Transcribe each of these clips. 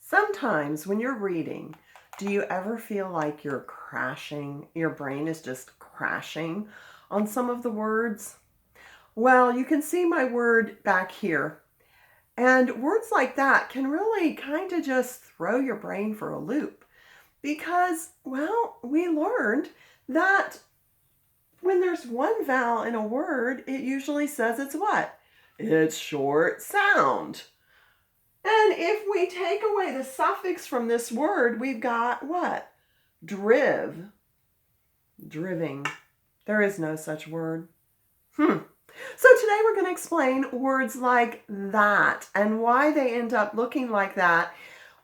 Sometimes when you're reading, do you ever feel like you're crashing? Your brain is just crashing on some of the words? Well, you can see my word back here. And words like that can really kind of just throw your brain for a loop because, well, we learned that when there's one vowel in a word, it usually says it's what? It's short sound. And if we take away the suffix from this word, we've got what? Driv. Driving. There is no such word. So today we're going to explain words like that and why they end up looking like that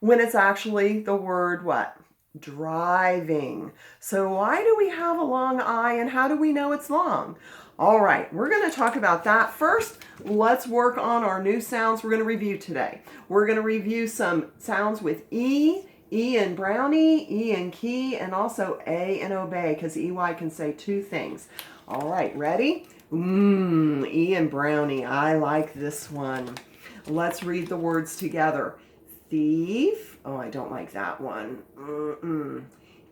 when it's actually the word what? Driving. So why do we have a long I and how do we know it's long? All right, we're going to talk about that. First, let's work on our new sounds we're going to review today. We're going to review some sounds with E in brownie, E in key, and also A in obey, because EY can say two things. All right, ready? E in brownie. I like this one. Let's read the words together. Thief. Oh, I don't like that one.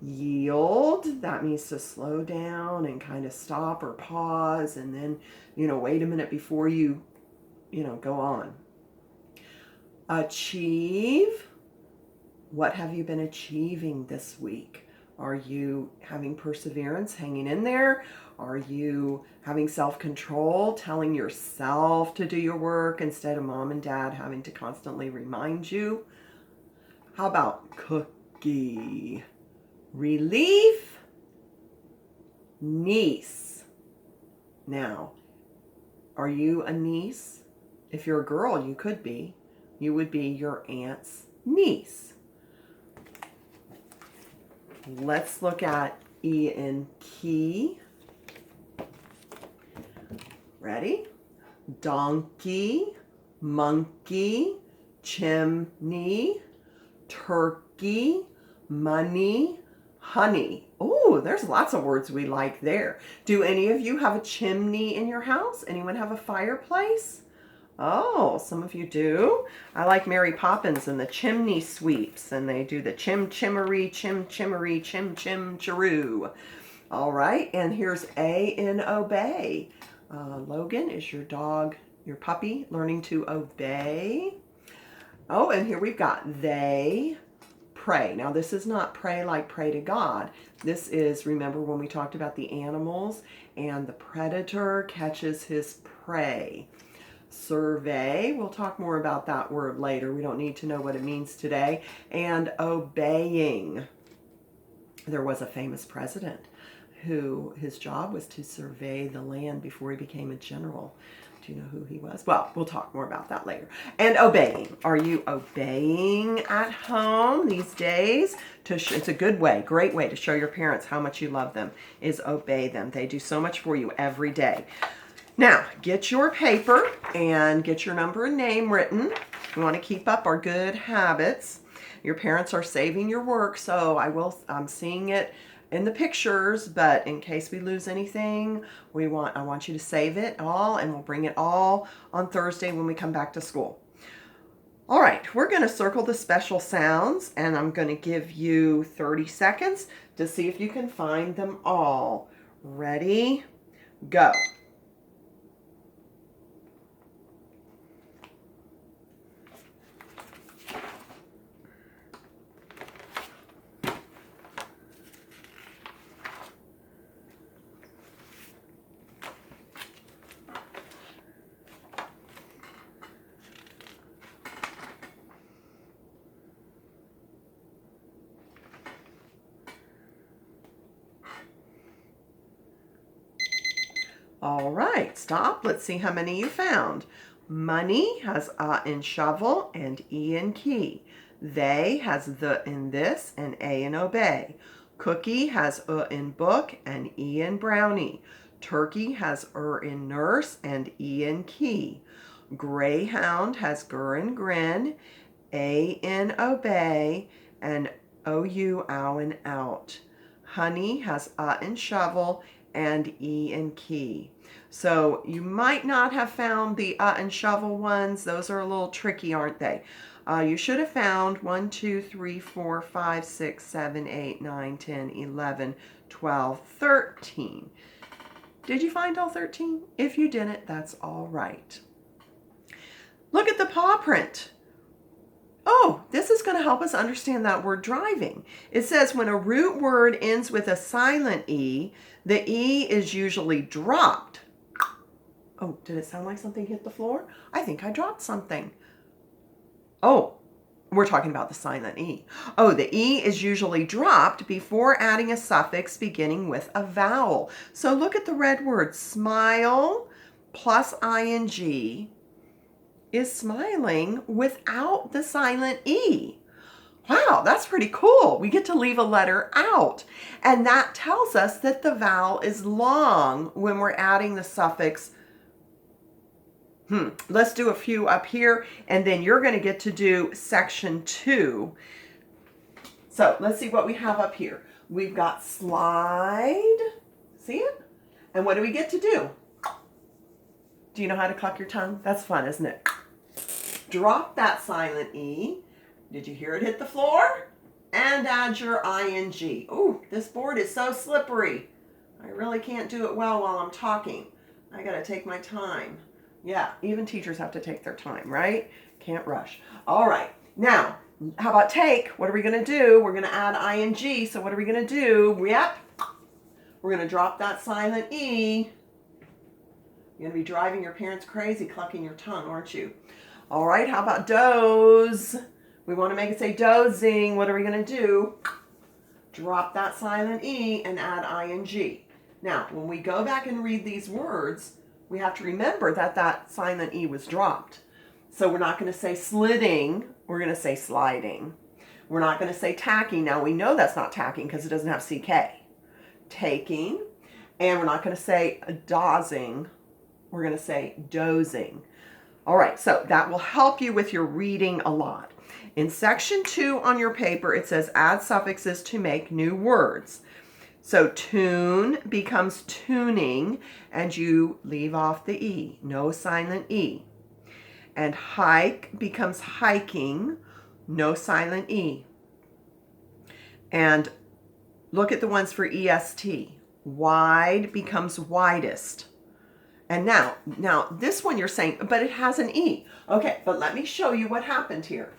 Yield. That means to slow down and kind of stop or pause and then, wait a minute before you, go on. Achieve. What have you been achieving this week? Are you having perseverance, hanging in there? Are you having self-control, telling yourself to do your work instead of mom and dad having to constantly remind you? How about cookie? Relief. Niece. Now, are you a niece? If you're a girl, you could be. You would be your aunt's niece. Let's look at E in key. Ready? Donkey, monkey, chimney, turkey, money, honey. Oh, there's lots of words we like there. Do any of you have a chimney in your house? Anyone have a fireplace? Oh, some of you do. I like Mary Poppins and the chimney sweeps, and they do the chimmery, chimmery, chiroo. All right, and here's A in obey. Logan, is your dog, your puppy, learning to obey? Oh, and here we've got they pray. Now, this is not pray like pray to God. This is, remember when we talked about the animals and the predator catches his prey. Survey, we'll talk more about that word later. We don't need to know what it means today. And obeying. There was a famous president who his job was to survey the land before he became a general. Do you know who he was? Well, we'll talk more about that later. And obeying. Are you obeying at home these days? It's a good way, great way to show your parents how much you love them, is obey them. They do so much for you every day. Now, get your paper and get your number and name written. We want to keep up our good habits. Your parents are saving your work, so I'm seeing it in the pictures, but in case we lose anything, I want you to save it all, and we'll bring it all on Thursday when we come back to school. All right, we're going to circle the special sounds, and I'm going to give you 30 seconds to see if you can find them all. Ready? Go. All right, stop. Let's see how many you found. Money has in shovel and E in key. They has the in this and A in obey. Cookie has in book and E in brownie. Turkey has in nurse and E in key. Greyhound has in grin, A in obey, and OU ow and out. Honey has in shovel and E in key. So you might not have found the and shovel ones. Those are a little tricky, aren't they? You should have found 1, 2, 3, 4, 5, 6, 7, 8, 9, 10, 11, 12, 13. Did you find all 13? If you didn't, that's all right. Look at the paw print. Oh, this is going to help us understand that word driving. It says when a root word ends with a silent E, the E is usually dropped. Oh, did it sound like something hit the floor? I think I dropped something. Oh, we're talking about the silent E. Oh, the E is usually dropped before adding a suffix beginning with a vowel. So look at the red word, smile plus ing is smiling without the silent E. Wow, that's pretty cool. We get to leave a letter out. And that tells us that the vowel is long when we're adding the suffix. Let's do a few up here, and then you're going to get to do section 2. So let's see what we have up here. We've got slide. See it? And what do we get to do? Do you know how to cluck your tongue? That's fun, isn't it? Drop that silent E. Did you hear it hit the floor? And add your ing. Ooh, this board is so slippery. I really can't do it well while I'm talking. I got to take my time. Yeah, even teachers have to take their time, right? Can't rush. All right. Now, how about take? What are we going to do? We're going to add ing. So what are we going to do? Yep. We're going to drop that silent E. You're going to be driving your parents crazy clucking your tongue, aren't you? All right. How about doze? We want to make it say dozing. What are we going to do? Drop that silent E and add ing. Now, when we go back and read these words, we have to remember that that silent E was dropped. So we're not going to say slitting. We're going to say sliding. We're not going to say tacking. Now we know that's not tacking because it doesn't have CK. Taking. And we're not going to say dozing. We're going to say dozing. All right, so that will help you with your reading a lot. In section 2 on your paper, it says add suffixes to make new words. So tune becomes tuning, and you leave off the E, no silent E. And hike becomes hiking, no silent E. And look at the ones for EST. Wide becomes widest. And now this one you're saying, but it has an E. Okay, but let me show you what happened here.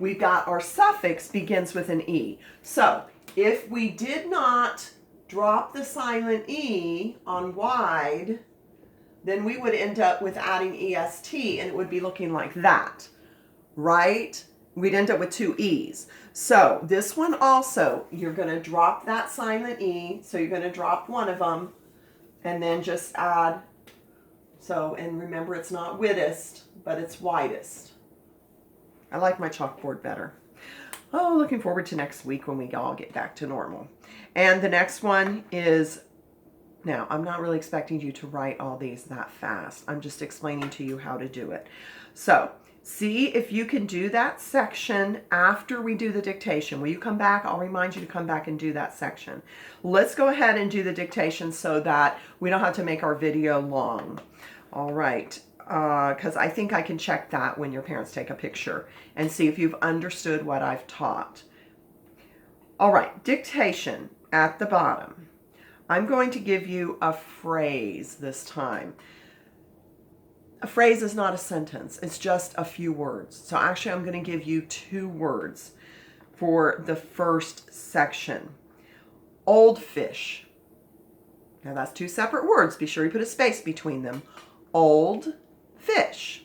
We've got our suffix begins with an E. So if we did not drop the silent E on wide, then we would end up with adding EST, and it would be looking like that, right? We'd end up with 2 E's. So this one also, you're going to drop that silent E. So you're going to drop one of them and then just add. So, and remember, it's not widest, but it's widest. I like my chalkboard better. Oh, looking forward to next week when we all get back to normal. And the next one is, now I'm not really expecting you to write all these that fast. I'm just explaining to you how to do it. So see if you can do that section after we do the dictation. Will you come back? I'll remind you to come back and do that section. Let's go ahead and do the dictation so that we don't have to make our video long. All right. Because I think I can check that when your parents take a picture and see if you've understood what I've taught. All right, dictation at the bottom. I'm going to give you a phrase this time. A phrase is not a sentence. It's just a few words. So actually, I'm going to give you 2 words for the first section. Old fish. Now that's 2 separate words. Be sure you put a space between them. Old fish.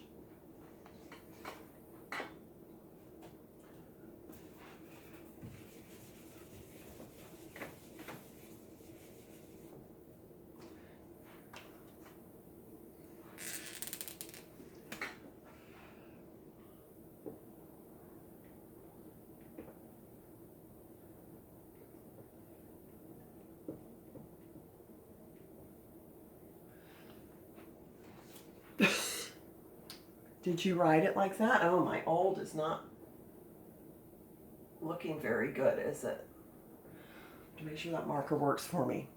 Did you write it like that? Oh, my old is not looking very good, is it? To make sure that marker works for me.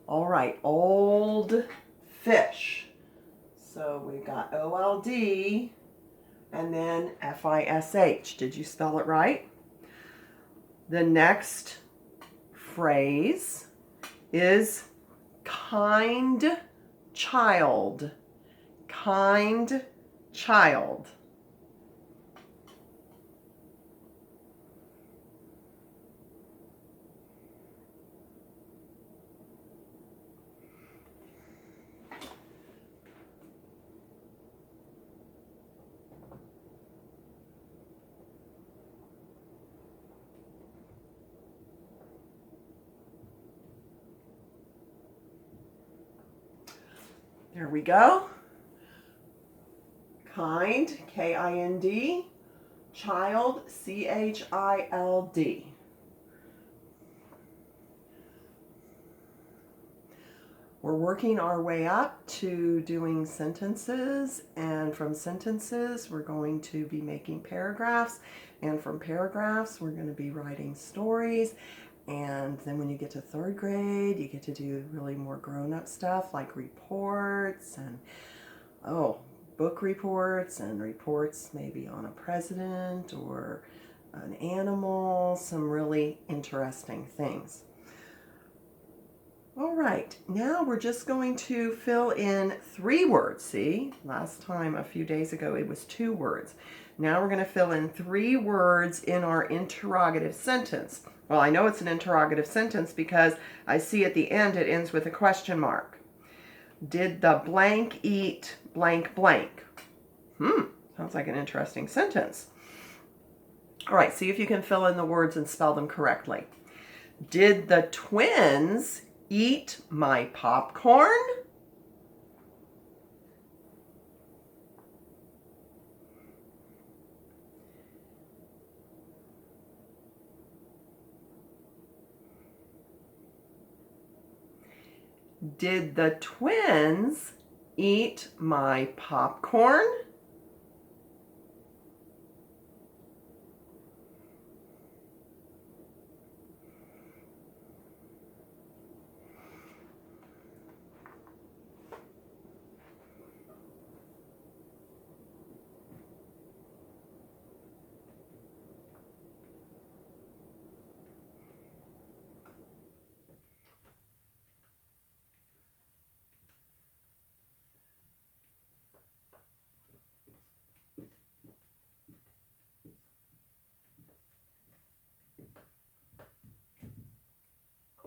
All right, old fish. So we've got OLD and then F-I-S-H. Did you spell it right? The next phrase is kind child. Kind child. There we go. Kind, K-I-N-D, child, C-H-I-L-D. We're working our way up to doing sentences, and from sentences we're going to be making paragraphs, and from paragraphs we're going to be writing stories. And then when you get to third grade, you get to do really more grown-up stuff like reports and, book reports and reports maybe on a president or an animal, some really interesting things. All right, now we're just going to fill in 3 words. See, last time, a few days ago, it was 2 words. Now we're going to fill in 3 words in our interrogative sentence. Well, I know it's an interrogative sentence because I see at the end it ends with a question mark. Did the blank eat blank blank? Sounds like an interesting sentence. All right, see if you can fill in the words and spell them correctly. Did the twins eat my popcorn? Did the twins eat my popcorn?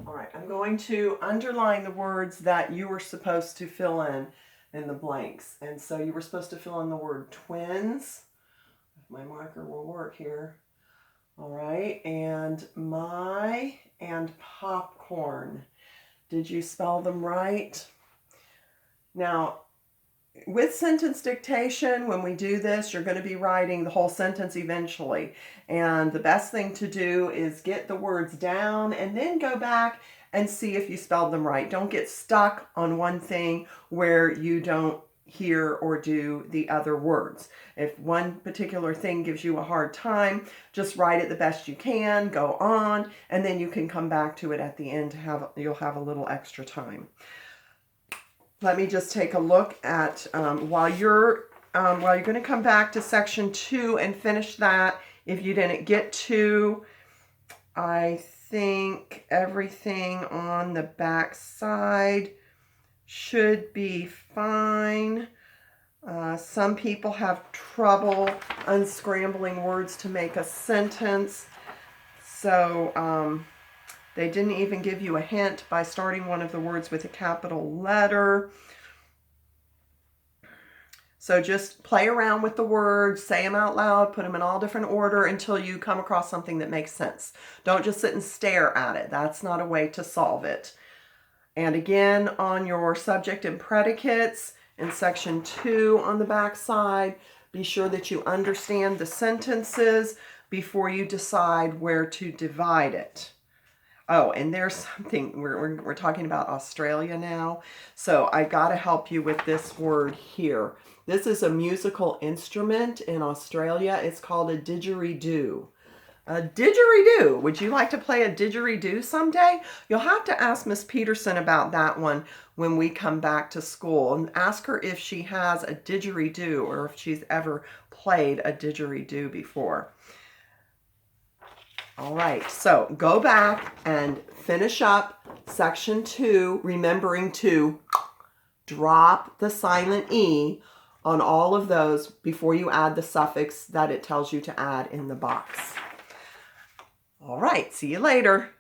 All right, I'm going to underline the words that you were supposed to fill in the blanks. And so you were supposed to fill in the word twins. If my marker will work here. All right, and my and popcorn. Did you spell them right? Now, with sentence dictation, when we do this, you're going to be writing the whole sentence eventually. And the best thing to do is get the words down and then go back and see if you spelled them right. Don't get stuck on one thing where you don't hear or do the other words. If one particular thing gives you a hard time, just write it the best you can, go on, and then you can come back to it at the end. You'll have a little extra time. Let me just take a look at, while you're going to come back to section 2 and finish that. If you didn't get to, I think everything on the back side should be fine. Some people have trouble unscrambling words to make a sentence. So, they didn't even give you a hint by starting one of the words with a capital letter. So just play around with the words, say them out loud, put them in all different order until you come across something that makes sense. Don't just sit and stare at it. That's not a way to solve it. And again, on your subject and predicates in section 2 on the back side, be sure that you understand the sentences before you decide where to divide it. Oh, and there's something, we're talking about Australia now, so I got to help you with this word here. This is a musical instrument in Australia. It's called a didgeridoo. A didgeridoo. Would you like to play a didgeridoo someday? You'll have to ask Miss Peterson about that one when we come back to school, and ask her if she has a didgeridoo or if she's ever played a didgeridoo before. All right, so go back and finish up section 2, remembering to drop the silent E on all of those before you add the suffix that it tells you to add in the box. All right, see you later.